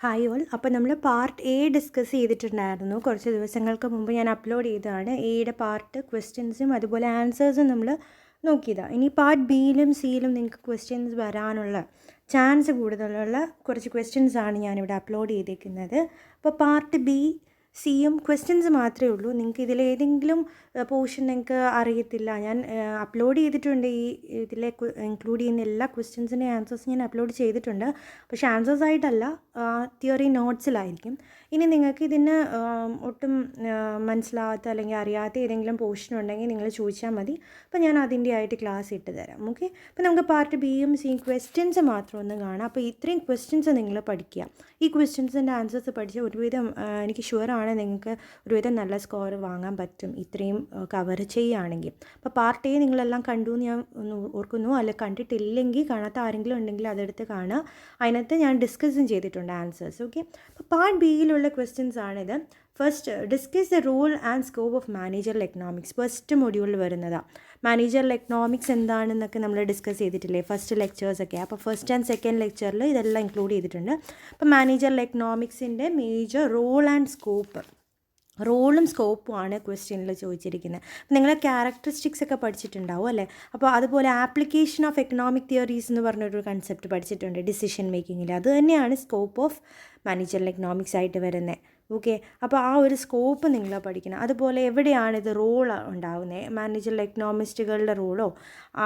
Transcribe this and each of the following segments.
Hi all. അപ്പോൾ നമ്മൾ part A discuss ചെയ്തിട്ടുണ്ടായിരുന്നു. കുറച്ച് ദിവസങ്ങൾക്ക് മുമ്പ് ഞാൻ അപ്ലോഡ് ചെയ്തതാണ്. എയുടെ പാർട്ട് ക്വസ്റ്റ്യൻസും അതുപോലെ ആൻസേഴ്സും നമ്മൾ നോക്കിയതാണ്. ഇനി പാർട്ട് ബിയിലും സിയിലും നിങ്ങൾക്ക് ക്വസ്റ്റ്യൻസ് വരാനുള്ള ചാൻസ് കൂടുതലുള്ള കുറച്ച് ക്വസ്റ്റ്യൻസാണ് ഞാനിവിടെ അപ്ലോഡ് ചെയ്തേക്കുന്നത്. അപ്പോൾ പാർട്ട് ബി സിയും ക്വസ്റ്റ്യൻസ് മാത്രമേ ഉള്ളൂ. നിങ്ങൾക്ക് ഇതിലേതെങ്കിലും പോർഷൻ നിങ്ങൾക്ക് അറിയത്തില്ല, ഞാൻ അപ്ലോഡ് ചെയ്തിട്ടുണ്ട്. ഇതിലെ ഇൻക്ലൂഡ് ചെയ്യുന്ന എല്ലാ ക്വസ്റ്റ്യൻസിൻ്റെ ആൻസേഴ്സ് ഞാൻ അപ്ലോഡ് ചെയ്തിട്ടുണ്ട്. പക്ഷേ ആൻസേഴ്സ് ആയിട്ടല്ല, തിയറി നോട്ട്സിലായിരിക്കും. ഇനി നിങ്ങൾക്ക് ഇതിന് ഒട്ടും മനസ്സിലാവാത്ത അല്ലെങ്കിൽ അറിയാത്ത ഏതെങ്കിലും പോർഷൻ ഉണ്ടെങ്കിൽ നിങ്ങൾ ചോദിച്ചാൽ മതി. അപ്പോൾ ഞാൻ അതിൻ്റെ ആയിട്ട് ക്ലാസ് ഇട്ട് തരാം. ഓക്കെ. അപ്പോൾ നമുക്ക് പാർട്ട് ബിയും സിയും ക്വസ്റ്റ്യൻസ് മാത്രം ഒന്ന് കാണാം. അപ്പോൾ ഇത്രയും ക്വസ്റ്റ്യൻസ് നിങ്ങൾ പഠിക്കുക. ഈ ക്വസ്റ്റ്യൻസിൻ്റെ ആൻസേഴ്സ് പഠിച്ച് ഒരുവിധം എനിക്ക് ഷുവറാണ് നിങ്ങൾക്ക് ഒരുവിധം നല്ല സ്കോർ വാങ്ങാൻ പറ്റും ഇത്രയും കവർ ചെയ്യുകയാണെങ്കിൽ. അപ്പോൾ പാർട്ട് എ നിങ്ങളെല്ലാം കണ്ടു എന്ന് ഞാൻ ഒന്ന് ഓർക്കുന്നു. അല്ല കണ്ടിട്ടില്ലെങ്കിൽ, കാണാത്ത ആരെങ്കിലും ഉണ്ടെങ്കിൽ അതെടുത്ത് കാണുക. അതിനകത്ത് ഞാൻ ഡിസ്കസും ചെയ്തിട്ടുണ്ട് ആൻസേഴ്സ്. ഓക്കെ. അപ്പോൾ പാർട്ട് ബിയിലുള്ള ക്വസ്റ്റ്യൻസ് ആണിത്. First, discuss the role and scope of managerial economics. First മൊഡ്യൂളിൽ വരുന്നതാണ്. മാനേജറൽ എക്കണോമിക്സ് എന്താണെന്നൊക്കെ നമ്മൾ ഡിസ്കസ് ചെയ്തിട്ടില്ലേ ഫസ്റ്റ് ലെക്ചേഴ്സൊക്കെ. അപ്പോൾ ഫസ്റ്റ് ആൻഡ് സെക്കൻഡ് ലെക്ചറിൽ ഇതെല്ലാം ഇൻക്ലൂഡ് ചെയ്തിട്ടുണ്ട്. അപ്പോൾ മാനേജറൽ എക്കണോമിക്സിൻ്റെ മേജർ റോൾ ആൻഡ് സ്കോപ്പ്, റോളും സ്കോപ്പുമാണ് ക്വസ്റ്റ്യനിൽ ചോദിച്ചിരിക്കുന്നത്. നിങ്ങൾ ക്യാരക്ടറിസ്റ്റിക്സ് ഒക്കെ പഠിച്ചിട്ടുണ്ടാവും അല്ലേ. അപ്പോൾ അതുപോലെ ആപ്ലിക്കേഷൻ ഓഫ് എക്കണോമിക് തിയറീസ് എന്ന് പറഞ്ഞൊരു കൺസെപ്റ്റ് പഠിച്ചിട്ടുണ്ട് ഡിസിഷൻ മേക്കിങ്ങിൽ. അത് തന്നെയാണ് സ്കോപ്പ് ഓഫ് മാനേജറൽ എക്കണോമിക്സ് ആയിട്ട് വരുന്നത്. ഓക്കെ. അപ്പോൾ ആ ഒരു സ്കോപ്പ് നിങ്ങൾ പഠിക്കണം. അതുപോലെ എവിടെയാണിത് റോൾ ഉണ്ടാകുന്നത്, മാനേജറൽ എക്കണോമിസ്റ്റുകളുടെ റോളോ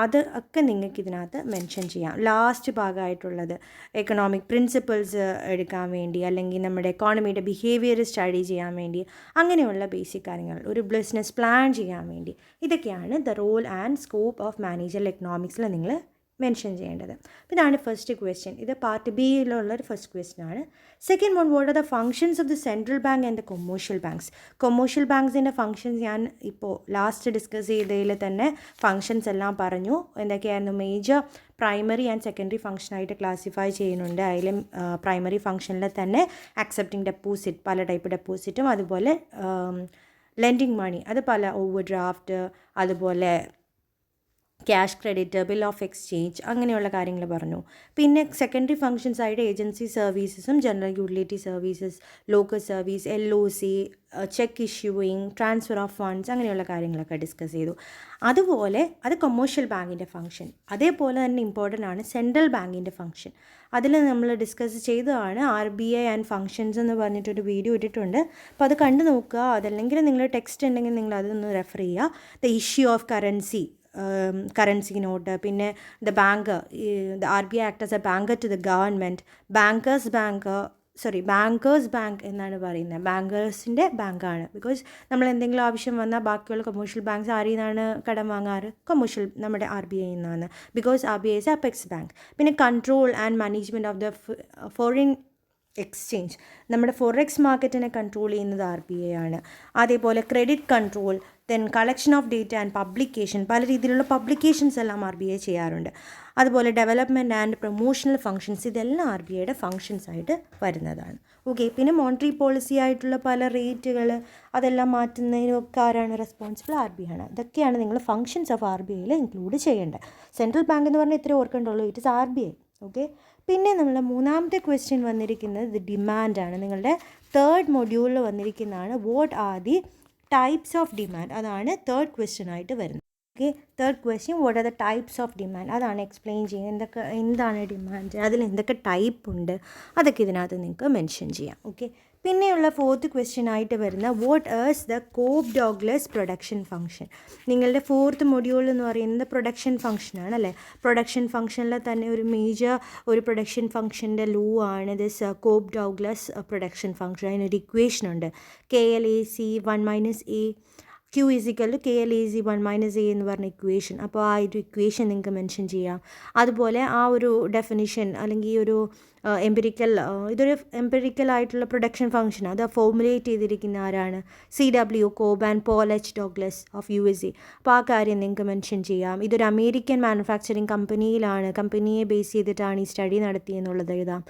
അത് ഒക്കെ നിങ്ങൾക്ക് ഇതിനകത്ത് മെൻഷൻ ചെയ്യാം. ലാസ്റ്റ് ഭാഗമായിട്ടുള്ളത് എക്കണോമിക് പ്രിൻസിപ്പിൾസ് എടുക്കാൻ വേണ്ടി, അല്ലെങ്കിൽ നമ്മുടെ എക്കോണമിയുടെ ബിഹേവിയർ സ്റ്റഡി ചെയ്യാൻ വേണ്ടി, അങ്ങനെയുള്ള ബേസിക് കാര്യങ്ങൾ, ഒരു ബിസിനസ് പ്ലാൻ ചെയ്യാൻ വേണ്ടി, ഇതൊക്കെയാണ് the role and scope of managerial എക്കണോമിക്സിൽ നിങ്ങൾ മെൻഷൻ ചെയ്യേണ്ടത്. ഇതാണ് ഫസ്റ്റ് ക്വസ്റ്റ്യൻ. ഇത് പാർട്ട് ബിയിലുള്ളൊരു ഫസ്റ്റ് ക്വസ്റ്റ്യൻ ആണ്. Second one, what are the functions of the central bank and the commercial banks. Commercial ബാങ്ക്സിൻ്റെ ഫങ്ഷൻസ് ഞാൻ ഇപ്പോൾ ലാസ്റ്റ് ഡിസ്കസ് ചെയ്തതിൽ തന്നെ ഫങ്ഷൻസ് എല്ലാം പറഞ്ഞു. എന്തൊക്കെയായിരുന്നു മേജർ, പ്രൈമറി ആൻഡ് സെക്കൻഡറി ഫംഗ്ഷനായിട്ട് ക്ലാസിഫൈ ചെയ്യുന്നുണ്ട്. അതിലും പ്രൈമറി ഫംഗ്ഷനിൽ തന്നെ അക്സെപ്റ്റിംഗ് ഡെപ്പോസിറ്റ്, പല ടൈപ്പ് ഡെപ്പോസിറ്റും, അതുപോലെ ലെൻഡിങ് മണി, അത് പല ഓവർ ഡ്രാഫ്റ്റ്, അതുപോലെ cash credit, bill of exchange, അങ്ങനെയുള്ള കാര്യങ്ങൾ പറഞ്ഞു. പിന്നെ സെക്കൻഡറി ഫങ്ഷൻസ് ആയിട്ട് ഏജൻസി സർവീസസും general utility services, local service, LOC, cheque issuing, transfer of funds, അങ്ങനെയുള്ള കാര്യങ്ങളൊക്കെ ഡിസ്കസ് ചെയ്തു. അതുപോലെ അത് കൊമേഴ്ഷ്യൽ ബാങ്കിൻ്റെ ഫംഗ്ഷൻ. അതേപോലെ തന്നെ ഇമ്പോർട്ടൻ്റ് ആണ് സെൻട്രൽ ബാങ്കിൻ്റെ ഫംഗ്ഷൻ. അതിൽ നമ്മൾ ഡിസ്കസ് ചെയ്തതാണ് RBI ആൻഡ് ഫങ്ഷൻസ് എന്ന് പറഞ്ഞിട്ടൊരു വീഡിയോ ഇട്ടിട്ടുണ്ട്. അപ്പോൾ അത് കണ്ടു നോക്കുക. അതല്ലെങ്കിൽ നിങ്ങൾ ടെക്സ്റ്റ് ഉണ്ടെങ്കിൽ നിങ്ങൾ അതൊന്ന് റെഫർ ചെയ്യുക. The issue of currency note, പിന്നെ the bank, the RBI act as a banker to the government, bankers bank എന്നാണ് പറയുന്നത്. ബാങ്കേഴ്സിൻ്റെ ബാങ്കാണ്. ബിക്കോസ് നമ്മൾ എന്തെങ്കിലും ആവശ്യം വന്നാൽ ബാക്കിയുള്ള കൊമേഴ്ഷ്യൽ ബാങ്ക്സ് ആരിൽ നിന്നാണ് കടം വാങ്ങാറ്, നമ്മുടെ RBI നിന്നാണ്. Because RBI is apex bank. പിന്നെ control and management of the foreign exchange, നമ്മുടെ ഫോറെക്സ് മാർക്കറ്റിനെ കൺട്രോൾ ചെയ്യുന്നത് RBI ആണ്. അതേപോലെ credit control, then collection of data and publication, പല രീതിയിലുള്ള പബ്ലിക്കേഷൻസ് എല്ലാം RBI ചെയ്യാറുണ്ട്. അതുപോലെ ഡെവലപ്മെൻറ്റ് ആൻഡ് പ്രൊമോഷണൽ ഫങ്ഷൻസ്, ഇതെല്ലാം RBIയുടെ ഫങ്ഷൻസ് ആയിട്ട് വരുന്നതാണ്. ഓക്കെ. പിന്നെ മോണിറ്ററി പോളിസി ആയിട്ടുള്ള പല റേറ്റുകൾ, അതെല്ലാം മാറ്റുന്നതിനൊക്കെ ആരാണ് റെസ്പോൺസിബിൾ? RBI ആണ്. ഇതൊക്കെയാണ് നിങ്ങൾ ഫങ്ഷൻസ് ഓഫ് RBIയിൽ ഇൻക്ലൂഡ് ചെയ്യേണ്ടത്. സെൻട്രൽ ബാങ്ക് എന്ന് പറഞ്ഞാൽ ഇത്രേ ഓർക്കേണ്ടുള്ളൂ, ഇറ്റ് ഇസ് RBI. ഓക്കെ. പിന്നെ നമ്മൾ മൂന്നാമത്തെ ക്വസ്റ്റ്യൻ വന്നിരിക്കുന്നത് ഡിമാൻഡാണ്. നിങ്ങളുടെ തേർഡ് മൊഡ്യൂളിൽ വന്നിരിക്കുന്നതാണ്. What are the types of demand, അതാണ് തേർഡ് ക്വസ്റ്റ്യൻ ആയിട്ട് വരുന്നത്. Okay. Third question, what are the types of demand, അതാണ് എക്സ്പ്ലെയിൻ ചെയ്യുന്നത്. എന്താണ് ഡിമാൻഡ്, അതിൽ എന്തൊക്കെ ടൈപ്പ് ഉണ്ട്, അതൊക്കെ ഇതിനകത്ത് നിങ്ങൾക്ക് മെൻഷൻ ചെയ്യാം. ഓക്കെ. പിന്നെയുള്ള ഫോർത്ത് ക്വസ്റ്റ്യൻ ആയിട്ട് വരുന്ന what is the Cobb Douglas production function. നിങ്ങളുടെ ഫോർത്ത് മൊഡ്യൂൾ എന്ന് പറയുന്നത് പ്രൊഡക്ഷൻ ഫംഗ്ഷനാണ് അല്ലേ. പ്രൊഡക്ഷൻ ഫംഗ്ഷനിൽ തന്നെ ഒരു മേജർ ഒരു പ്രൊഡക്ഷൻ ഫംഗ്ഷൻ്റെ ലോ ആണ് this Cobb Douglas production function. അതിനൊരു ഇക്വേഷൻ ഉണ്ട്, KLAC 1 - A Q = KLAC 1 - A എന്ന് പറഞ്ഞ ഇക്വേഷൻ. അപ്പോൾ ആ ഒരു ഇക്വേഷൻ നിങ്ങൾക്ക് മെൻഷൻ ചെയ്യാം. അതുപോലെ ആ ഒരു ഡെഫിനിഷൻ അല്ലെങ്കിൽ ഈ ഒരു ഇതൊരു എംപിരിക്കൽ ആയിട്ടുള്ള പ്രൊഡക്ഷൻ ഫംഗ്ഷൻ, അത് ഫോർമുലേറ്റ് ചെയ്തിരിക്കുന്ന ആരാണ്? CW Cobb and Paul H Douglas of USA. അപ്പോൾ ആ കാര്യം നിങ്ങൾക്ക് മെൻഷൻ ചെയ്യാം. ഇതൊരു അമേരിക്കൻ മാനുഫാക്ചറിങ് കമ്പനിയെ ബേസ് ചെയ്തിട്ടാണ് ഈ സ്റ്റഡി നടത്തിയെന്നുള്ളത് എഴുതാം.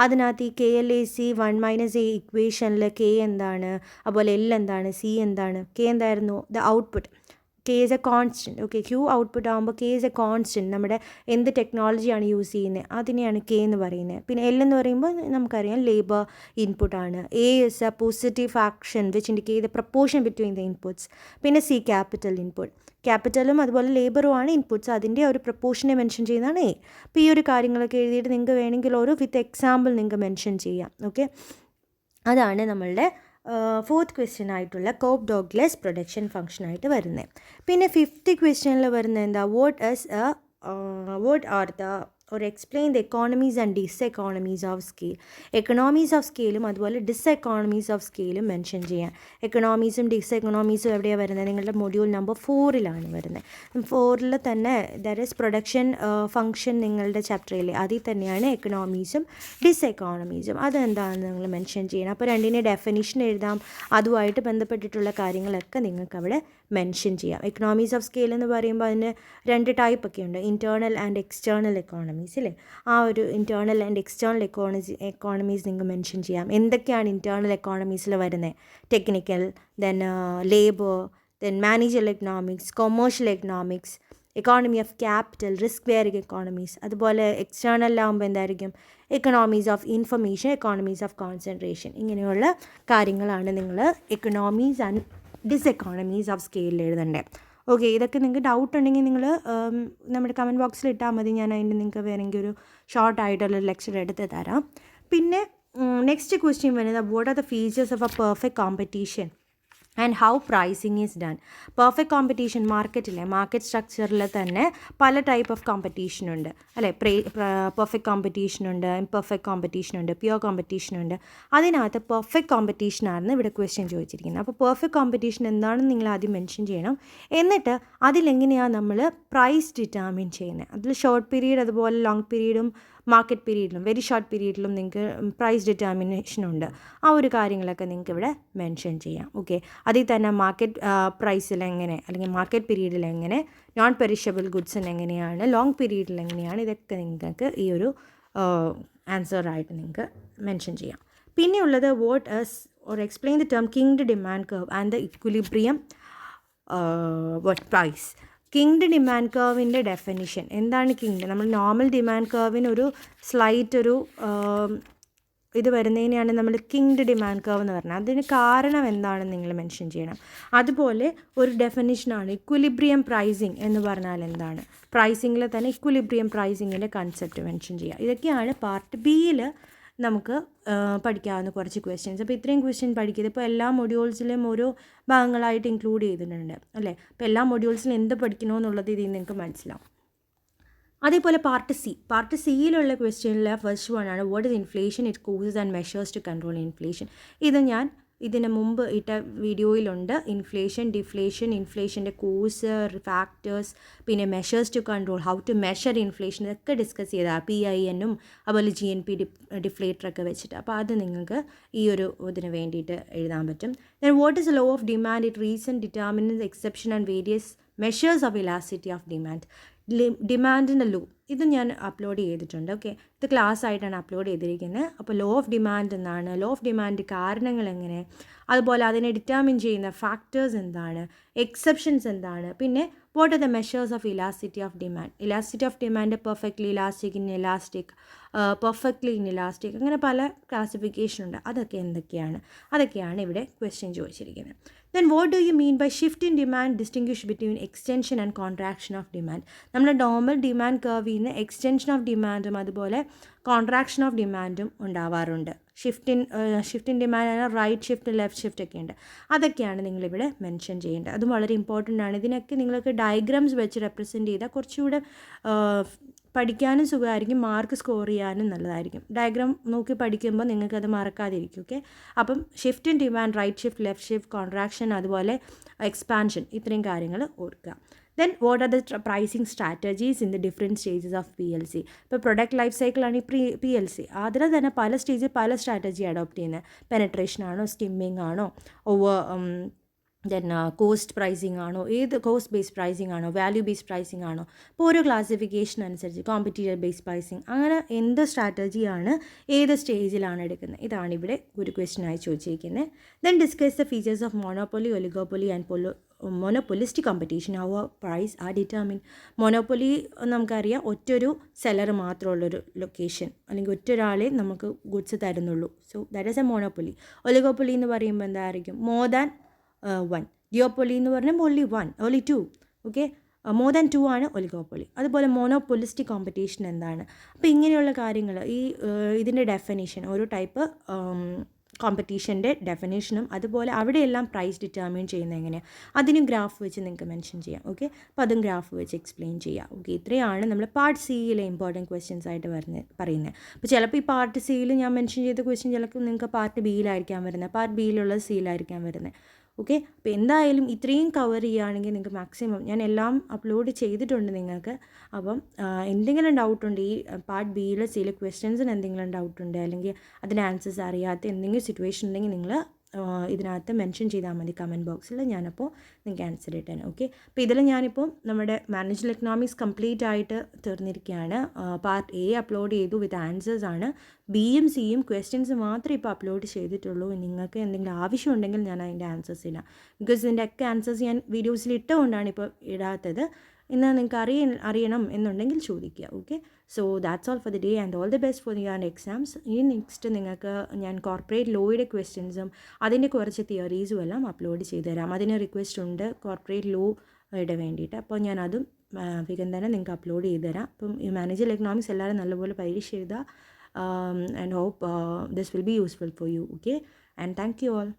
അതിനകത്ത് ഈ KLAC 1 - A ഇക്വേഷനിൽ K എന്താണ്, അതുപോലെ L എന്താണ്, C എന്താണ്. K എന്തായിരുന്നു? The output. K is a constant. Okay, Q output ആകുമ്പോൾ കെ ഈസ് എ കോൺസ്റ്റൻറ്റ്. നമ്മുടെ എന്ത് ടെക്നോളജിയാണ് യൂസ് ചെയ്യുന്നത് അതിനെയാണ് കെ എന്ന് പറയുന്നത്. പിന്നെ എൽ എന്ന് പറയുമ്പോൾ നമുക്കറിയാം ലേബർ ഇൻപുട്ടാണ്. A is A positive action which indicate the proportion between the inputs. പിന്നെ സി ക്യാപിറ്റൽ ഇൻപുട്ട്. ക്യാപിറ്റലും അതുപോലെ ലേബറുമാണ് ഇൻപുട്ട്സ്, അതിൻ്റെ ഒരു പ്രപ്പോർഷനെ മെൻഷൻ ചെയ്യുന്നതാണ് എ. അപ്പോൾ ഈ ഒരു കാര്യങ്ങളൊക്കെ എഴുതിയിട്ട് നിങ്ങൾക്ക് വേണമെങ്കിൽ ഒരു വിത്ത് എക്സാമ്പിൾ നിങ്ങൾക്ക് മെൻഷൻ ചെയ്യാം. ഓക്കെ, അതാണ് നമ്മളുടെ 4th ക്വസ്റ്റ്യൻ ആയിട്ടുള്ള കോപ്പ് ഡോഗ്ലസ് പ്രൊഡക്ഷൻ ഫംഗ്ഷനായിട്ട് വരുന്നത്. പിന്നെ 5th ക്വസ്റ്റ്യനിൽ വരുന്നത് എന്താ, what are the or explain the economies and diseconomies of scale. Economies of സ്കെയിലും അതുപോലെ ഡിസെക്കോണമീസ് ഓഫ് സ്കെയിലും മെൻഷൻ ചെയ്യാം. എക്കണോമീസും ഡിസെക്കണോമീസും എവിടെയാണ് വരുന്നത്, നിങ്ങളുടെ മൊഡ്യൂൾ നമ്പർ 4 വരുന്നത്. 4 തന്നെ ദാറ്റ് ഈസ് പ്രൊഡക്ഷൻ ഫംഗ്ഷൻ നിങ്ങളുടെ ചാപ്റ്ററിൽ അതിൽ തന്നെയാണ് എക്കണോമീസും ഡിസെക്കോണമീസും. അതെന്താണെന്ന് നിങ്ങൾ മെൻഷൻ ചെയ്യണം. അപ്പോൾ രണ്ടിനെ ഡെഫിനിഷൻ എഴുതാം, അതുമായിട്ട് ബന്ധപ്പെട്ടിട്ടുള്ള കാര്യങ്ങളൊക്കെ നിങ്ങൾക്ക് അവിടെ മെൻഷൻ ചെയ്യാം. എക്കണോമീസ് ഓഫ് സ്കെയിൽ എന്ന് പറയുമ്പോൾ അതിന് 2 ടൈപ്പൊക്കെ ഉണ്ട്, ഇൻറ്റേർണൽ ആൻഡ് എക്സ്റ്റേർണൽ എക്കോണമീസ് അല്ലേ. ആ ഒരു ഇൻറ്റേർണൽ ആൻഡ് എക്സ്റ്റേർണൽ എക്കോണമീസ് നിങ്ങൾക്ക് മെൻഷൻ ചെയ്യാം. എന്തൊക്കെയാണ് ഇൻറ്റേർണൽ എക്കോണമീസിൽ വരുന്നത്, technical, then labour, then managerial economics, commercial economics, economy of capital, risk bearing economies. അതുപോലെ എക്സ്റ്റേർണലാകുമ്പോൾ എന്തായിരിക്കും, economies of information, economies of concentration. ഇങ്ങനെയുള്ള കാര്യങ്ങളാണ് നിങ്ങൾ എക്കണോമീസ് ആൻഡ് ഡിസെക്കോണമീസ് ഓഫ് സ്കെയിലിൽ എഴുതേണ്ടത്. ഓക്കെ, ഇതൊക്കെ നിങ്ങൾക്ക് ഡൗട്ട് ഉണ്ടെങ്കിൽ നിങ്ങൾ നമ്മുടെ കമൻറ്റ് ബോക്സിൽ ഇട്ടാൽ മതി. ഞാൻ അതിൻ്റെ നിങ്ങൾക്ക് വേണമെങ്കിൽ ഒരു ഷോർട്ടായിട്ടുള്ള ലെക്ചർ എടുത്ത് തരാം. പിന്നെ നെക്സ്റ്റ് ക്വസ്റ്റ്യൻ വരുന്നത്, what are the features of A perfect competition and how pricing is done. Perfect competition മാർക്കറ്റിലെ മാർക്കറ്റ് സ്ട്രക്ചറിൽ തന്നെ പല ടൈപ്പ് ഓഫ് കോമ്പറ്റീഷൻ ഉണ്ട് അല്ലേ. പെർഫെക്റ്റ് കോമ്പറ്റീഷൻ ഉണ്ട്, ഇംപെർഫെക്റ്റ് കോമ്പറ്റീഷൻ ഉണ്ട്, പ്യുവർ കോമ്പറ്റീഷൻ ഉണ്ട്. അതിനകത്ത് പെർഫെക്റ്റ് കോമ്പറ്റീഷനാണ് ഇവിടെ ക്വസ്റ്റ്യൻ ചോദിച്ചിരിക്കുന്നത്. അപ്പോൾ പെർഫെക്റ്റ് കോമ്പറ്റീഷൻ എന്താണെന്ന് നിങ്ങൾ ആദ്യം മെൻഷൻ ചെയ്യണം. എന്നിട്ട് അതിലെങ്ങനെയാണ് നമ്മൾ പ്രൈസ് ഡിറ്റർമിൻ ചെയ്യുന്നത്. അതിൽ ഷോർട്ട് പീരീഡ് അതുപോലെ ലോങ് പീരീഡും മാർക്കറ്റ് പീരീഡിലും വെരി ഷോർട്ട് പീരീഡിലും നിങ്ങൾക്ക് പ്രൈസ് ഡിറ്റർമിനേഷനുണ്ട്. ആ ഒരു കാര്യങ്ങളൊക്കെ നിങ്ങൾക്ക് ഇവിടെ മെൻഷൻ ചെയ്യാം. ഓക്കെ, അതിൽ തന്നെ മാർക്കറ്റ് പ്രൈസിൽ എങ്ങനെ, അല്ലെങ്കിൽ മാർക്കറ്റ് പീരീഡിൽ എങ്ങനെ, നോൺ പെരിഷബിൾ ഗുഡ്സിന് എങ്ങനെയാണ്, ലോങ് പീരീഡിൽ എങ്ങനെയാണ്, ഇതൊക്കെ നിങ്ങൾക്ക് ഈ ഒരു ആൻസറായിട്ട് നിങ്ങൾക്ക് മെൻഷൻ ചെയ്യാം. പിന്നെയുള്ളത് what is or explain the term kinked demand curve and the equilibrium price. Kinked demand കർവിൻ്റെ ഡെഫിനിഷൻ എന്താണ്? കിങ്ഡ്, നമ്മൾ നോർമൽ ഡിമാൻഡ് കർവിന് ഒരു സ്ലൈറ്റ് ഒരു ഇത് വരുന്നതിനെയാണ് നമ്മൾ കിങ്ഡ് ഡിമാൻഡ് കർവ് എന്ന് പറഞ്ഞാൽ. അതിന് കാരണം എന്താണെന്ന് നിങ്ങൾ മെൻഷൻ ചെയ്യണം. അതുപോലെ ഒരു ഡെഫിനിഷനാണ് ഇക്വിലിബ്രിയം പ്രൈസിങ് എന്ന് പറഞ്ഞാൽ എന്താണ്. പ്രൈസിങ്ങിൽ തന്നെ ഇക്വിലിബ്രിയം പ്രൈസിങ്ങിൻ്റെ കൺസെപ്റ്റ് മെൻഷൻ ചെയ്യുക. ഇതൊക്കെയാണ് പാർട്ട് ബിയിൽ നമുക്ക് പഠിക്കാവുന്ന കുറച്ച് ക്വസ്റ്റ്യൻസ്. അപ്പോൾ ഇത്രയും ക്വസ്റ്റ്യൻ പഠിക്കുന്നത് ഇപ്പോൾ എല്ലാ മൊഡ്യൂൾസിലും ഓരോ ഭാഗങ്ങളായിട്ട് ഇൻക്ലൂഡ് ചെയ്തിട്ടുണ്ട് അല്ലേ. അപ്പോൾ എല്ലാ മൊഡ്യൂൾസിലും എന്ത് പഠിക്കണമെന്നുള്ളത് ഇതിൽ നിങ്ങൾക്ക് മനസ്സിലാവും. അതേപോലെ പാർട്ട് സിയിലുള്ള ക്വസ്റ്റ്യനിൽ ഫസ്റ്റ് വൺ ആണ്, what is inflation, it causes and measures to control inflation. ഇത് ഞാൻ ഇതിന് മുമ്പ് ഇട്ട വീഡിയോയിലുണ്ട്. ഇൻഫ്ലേഷൻ, ഡിഫ്ലേഷൻ, ഇൻഫ്ലേഷൻ്റെ കോസ്, ഫാക്ടേഴ്സ്, പിന്നെ measures to control, how to measure inflation, ഇതൊക്കെ ഡിസ്കസ് ചെയ്താൽ PIN അതുപോലെ GNP ഡിഫ്ലേറ്ററൊക്കെ വെച്ചിട്ട്. അപ്പോൾ അത് നിങ്ങൾക്ക് ഈ ഒരു ഇതിന് വേണ്ടിയിട്ട് എഴുതാൻ പറ്റും. Then what is law of demand, it reason determinants exception and various measures of elasticity of demand. ഡിമാൻഡിൻ്റെ ലോ ഇത് ഞാൻ അപ്ലോഡ് ചെയ്തിട്ടുണ്ട്. ഓക്കെ, ഇത് ക്ലാസ് ആയിട്ടാണ് അപ്ലോഡ് ചെയ്തിരിക്കുന്നത്. അപ്പോൾ ലോ ഓഫ് ഡിമാൻഡ് എന്താണ്, ലോ ഓഫ് ഡിമാൻഡ് കാരണങ്ങൾ എങ്ങനെ, അതുപോലെ അതിനെ ഡിറ്റർമിൻ ചെയ്യുന്ന ഫാക്ടേഴ്സ് എന്താണ്, എക്സെപ്ഷൻസ് എന്താണ്, പിന്നെ what are the measures of elasticity of demand. Elasticity of demand perfectly elastic, inelastic, perfectly inelastic, അങ്ങനെ പല ക്ലാസിഫിക്കേഷൻ ഉണ്ട്. അതൊക്കെ അതൊക്കെയാണ് ഇവിടെ ക്വസ്റ്റ്യൻ ചോദിച്ചിരിക്കുന്നത്. Then what do you mean by shift in demand, distinguish between extension and contraction of demand. നമ്മുടെ normal demand കർവിൽ നിന്ന് എക്സ്റ്റൻഷൻ ഓഫ് ഡിമാൻഡും അതുപോലെ കോൺട്രാക്ഷൻ ഓഫ് ഡിമാൻഡും ഉണ്ടാവാറുണ്ട്. Shift in demand, right shift, left shift ഒക്കെ ഉണ്ട്. അതൊക്കെയാണ് നിങ്ങളിവിടെ മെൻഷൻ ചെയ്യേണ്ടത്. അതും വളരെ ഇമ്പോർട്ടൻ്റ് ആണ്. ഇതിനൊക്കെ നിങ്ങൾക്ക് ഡയഗ്രാംസ് വെച്ച് റെപ്രസെൻറ്റ് ചെയ്താൽ കുറച്ചുകൂടെ പഠിക്കാനും സുഖമായിരിക്കും, മാർക്ക് സ്കോർ ചെയ്യാനും നല്ലതായിരിക്കും. ഡയഗ്രാം നോക്കി പഠിക്കുമ്പോൾ നിങ്ങൾക്കത് മറക്കാതിരിക്കും. ഓക്കെ, അപ്പം shift in demand, right shift, left shift, contraction, അതുപോലെ എക്സ്പാൻഷൻ, ഇത്രയും കാര്യങ്ങൾ ഓർക്കുക. Then what are the pricing strategies in the different stages of PLC. ഇപ്പോൾ പ്രൊഡക്റ്റ് ലൈഫ് സൈക്കിളാണ് ഈ PLC. അതിൽ തന്നെ പല സ്റ്റേജിൽ പല സ്ട്രാറ്റജി അഡോപ്റ്റ് ചെയ്യുന്നത്. പെനട്രേഷൻ ആണോ, സ്കിമ്മിങ് ആണോ, ദെൻ കോസ്റ്റ് പ്രൈസിങ് ആണോ, ഏത് കോസ്റ്റ് ബേസ്ഡ് പ്രൈസിങ് ആണോ, വാല്യൂ ബേസ്ഡ് പ്രൈസിങ് ആണോ. ഇപ്പോൾ ഓരോ ക്ലാസിഫിക്കേഷൻ അനുസരിച്ച് കോമ്പറ്റീറ്റീവ് ബേസ്ഡ് പ്രൈസിങ്, അങ്ങനെ എന്ത് സ്ട്രാറ്റജിയാണ് ഏത് സ്റ്റേജിലാണ് എടുക്കുന്നത്. ഇതാണ് ഇവിടെ ഒരു ക്വസ്റ്റ്യൻ ആയി ചോദിച്ചിരിക്കുന്നത്. Then discuss the features of monopoly, oligopoly and monopolistic competition how price are determine. Monopoly നമുക്കറിയാം ഒറ്റൊരു സെല്ലർ മാത്രമുള്ളൊരു ലൊക്കേഷൻ, അല്ലെങ്കിൽ ഒറ്റൊരാളെ നമുക്ക് ഗുഡ്സ് തരുന്നുള്ളൂ. So that is a monopoly. Oligopoly എന്ന് പറയുമ്പോൾ എന്തായിരിക്കും? More than one. ഡിയോപ്പൊളി എന്ന് പറഞ്ഞാൽ only two. Okay, more than 2 ആണ് ഒലിഗോപ്പൊളി. അതുപോലെ മോണോപ്പൊളിസ്റ്റിക് കോമ്പറ്റീഷൻ എന്താണ്? അപ്പോൾ ഇങ്ങനെയുള്ള കാര്യങ്ങൾ, ഈ ഇതിൻ്റെ ഡെഫിനേഷൻ, ഓരോ ടൈപ്പ് കോമ്പറ്റീഷൻ്റെ ഡെഫിനേഷനും അതുപോലെ അവിടെയെല്ലാം പ്രൈസ് ഡിറ്റർമിൻ ചെയ്യുന്നത് എങ്ങനെയാണ്, അതിനും ഗ്രാഫ് വെച്ച് നിങ്ങൾക്ക് മെൻഷൻ ചെയ്യാം. ഓക്കെ, അപ്പോൾ അതും ഗ്രാഫ് വെച്ച് എക്സ്പ്ലെയിൻ ചെയ്യാം. ഓക്കെ, ഇത്രയാണ് നമ്മൾ പാർട്ട് സിയിലെ ഇമ്പോർട്ടൻറ്റ് ക്വസ്റ്റ്യൻസ് ആയിട്ട് പറയുന്നത്. അപ്പോൾ ചിലപ്പോൾ ഈ പാർട്ട് സിയിൽ ഞാൻ മെൻഷൻ ചെയ്ത ക്വസ്റ്റ്യൻ ചിലപ്പോൾ നിങ്ങൾക്ക് പാർട്ട് ബിയിലായിരിക്കാം വരുന്നത്, പാർട്ട് ബിയിലുള്ള സിയിലായിരിക്കാം വരുന്നത്. ഓക്കെ, അപ്പോൾ എന്തായാലും ഇത്രയും കവർ ചെയ്യുകയാണെങ്കിൽ നിങ്ങൾക്ക് മാക്സിമം, ഞാൻ എല്ലാം അപ്ലോഡ് ചെയ്തിട്ടുണ്ട് നിങ്ങൾക്ക്. അപ്പം എന്തെങ്കിലും ഡൗട്ടുണ്ട് ഈ പാർട്ട് ബിയിലെ സിയിലെ ക്വസ്റ്റ്യൻസിന് എന്തെങ്കിലും ഡൗട്ടുണ്ട്, അല്ലെങ്കിൽ അതിന് ആൻസേഴ്സ് അറിയാത്ത എന്തെങ്കിലും സിറ്റുവേഷൻ ഉണ്ടെങ്കിൽ നിങ്ങൾ ഇതിനകത്ത് മെൻഷൻ ചെയ്താൽ മതി കമൻറ്റ് ബോക്സിൽ. ഞാനപ്പോൾ നിങ്ങൾക്ക് ആൻസർ ഇട്ടാണ്. ഓക്കെ, അപ്പോൾ ഇതിൽ ഞാനിപ്പോൾ നമ്മുടെ മാനേജ്മെൻറ്റ് എക്കണോമിക്സ് കംപ്ലീറ്റ് ആയിട്ട് തീർന്നിരിക്കുകയാണ്. പാർട്ട് എ അപ്ലോഡ് ചെയ്തു വിത്ത് ആൻസേഴ്സ് ആണ്. ബിയും സിയും ക്വസ്റ്റ്യൻസ് മാത്രമേ ഇപ്പോൾ അപ്ലോഡ് ചെയ്തിട്ടുള്ളൂ. നിങ്ങൾക്ക് എന്തെങ്കിലും ആവശ്യമുണ്ടെങ്കിൽ ഞാൻ അതിൻ്റെ ആൻസേഴ്സ് ഇടാം. ബിക്കോസ് ഇതിൻ്റെ ഒക്കെ ആൻസേഴ്സ് ഞാൻ വീഡിയോസിൽ ഇട്ടുകൊണ്ടാണ് ഇപ്പോൾ ഇടാത്തത്. ഇന്ന് നിങ്ങൾക്ക് അറിയണം എന്നുണ്ടെങ്കിൽ ചോദിക്കുക. Okay, so that's all for the day and all the best for your exams. ഇനി നെക്സ്റ്റ് നിങ്ങൾക്ക് ഞാൻ കോർപ്പറേറ്റ് ലോയുടെ ക്വസ്റ്റ്യൻസും അതിൻ്റെ കുറച്ച് തിയറീസും എല്ലാം അപ്ലോഡ് ചെയ്തു തരാം. അതിന് റിക്വസ്റ്റ് ഉണ്ട് കോർപ്പറേറ്റ് ലോയുടെ വേണ്ടിയിട്ട്. അപ്പോൾ ഞാൻ അതും വേഗം തന്നെ നിങ്ങൾക്ക് അപ്ലോഡ് ചെയ്തു തരാം. അപ്പം ഈ മാനേജർ എക്കണോമിക്സ് എല്ലാവരും നല്ലപോലെ പരീക്ഷ എഴുതുക. And hope this will be useful for you. Okay, and thank you all.